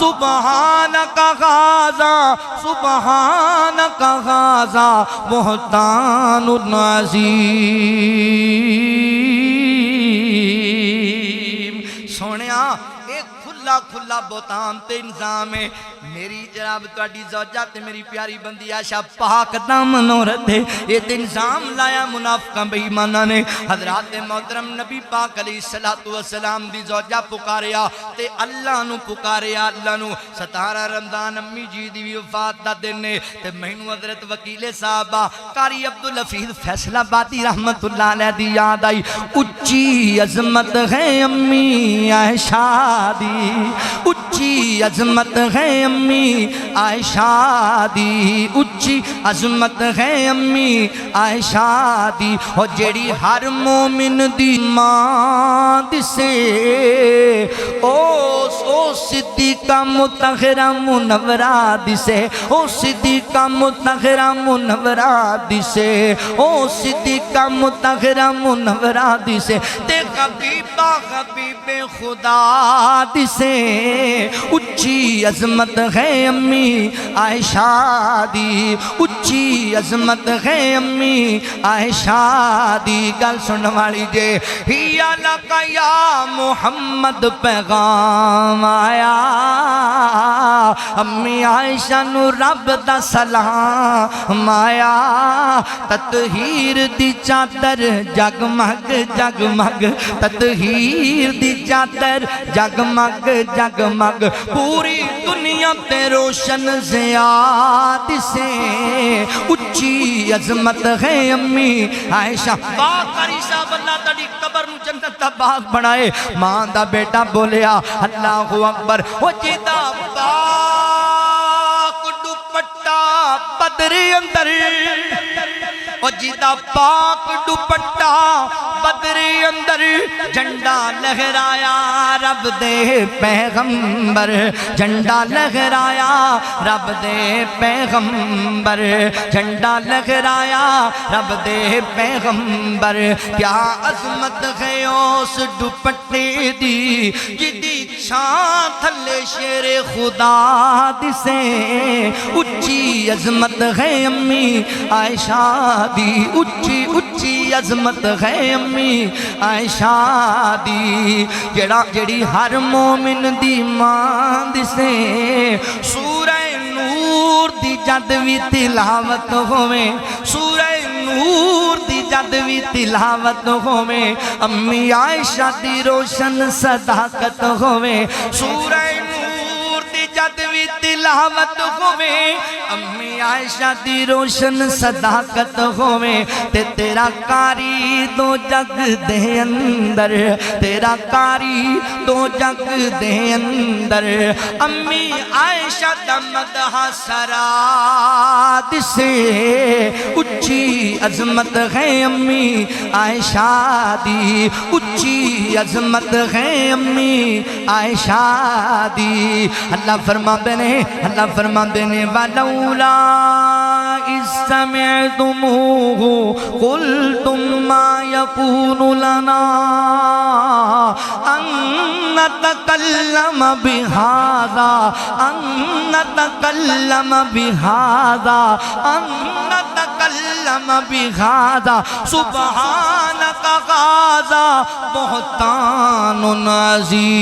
سبحانک غازا سبحانک غازا بہتان عظیم۔ سونیا ایک کھلا بہتان تے نظام ہے۔ میری جناب تواڈی زوجہ تے میری پیاری بندی عائشہ پاک دامن عورت ہے، یہ تے نظام لایا منافقاں بے ایماناں نے۔ حضرات محترم نبی پاک علیہ السلام دی زوجہ پکاریا تے اللہ نو پکاریا، اللہ نو 17 رمضان امی جی دی وفات دا دن نے تے مینوں حضرت وکیل صاحبہ قاری عبدالحفیظ فیصل آبادی رحمت اللہ علیہ دی یاد آئی۔ اچھی عظمت ہے امی عائشہ دی، اچھی عظمت ہے امی عائشہ دی، اچھی عظمت ہے امی عائشہ دی، اور جیڑی ہر مومن دی ماں دسے او صدیقہ مطہرہ منورہ دسے، او صدیقہ مطہرہ منورہ دسے، او صدیقہ مطہرہ منورہ دسے، تے حبیبہ حبیب خدا دسے۔ اچھی عظمت ہے امی عائشہ دی، اچھی عظمت ہے امی عائشہ دی۔ گل سن والی جے ہیا لکا یا محمد پیغام آیا، امی عائشہ نو رب دا سلام آیا، تطہیر دی چادر جگمگ جگمگ، تطہیر دی چادر جگمگ جگمگ، پوری دنیا پہ روشن زیاد سے۔ اچھی عظمت ہے امی عائشہ۔ باغ قاری صاحب اللہ تڑی قبر نو جنت دا باغ بنائے۔ ماں دا بیٹا بولیا اللہ اکبر، وہ جیدہ پاک دوپٹا بدری اندر، وہ جیدہ پاک دوپٹا بدری اندر، جھنڈا لہرایا رب دے پیغمبر، جھنڈا لہرایا رب دے پیغمبر، جھنڈا لہرایا رب دے پیغمبر۔ کیا عظمت ہے اس دوپٹے دی جدی چھان تھلے شیر خدا دسے۔ اچھی عظمت ہے امی عائشہ دی، اچھی عظمت ہے امی عائشہ دی، جڑی ہر مومن دی ماں دسے۔ سورہ نور دی جد وی تلاوت ہووے، سورہ نور دی جد وی تلاوت ہووے، امی عائشہ دی روشن صداقت ہووے، سورہ نور دی جد وی تلاوت ہووے، امی عائشہ دی روشن صداقت ہووے، تے تیرا کاری دو جگ دے اندر، تیرا کاری دو جگ دے اندر، امی عائشہ دا مدح سراد سے۔ اچھی عظمت ہے امی عائشہ دی، اچھی عظمت ہے امی عائشہ دی۔ اللہ فرماتے نے وَلَوْلَا إِذْ سَمِعْتُمُوهُ قُلْتُمْ مَا يَكُونُ لَنَا أَن نَتَكَلَّمَ بِهَذَا أَن نَتَكَلَّمَ بِهَذَا أَن نَتَكَلَّمَ بِهَذَا سُبْحَانَكَ هَذَا بُهْتَانٌ عَظِيمٌ۔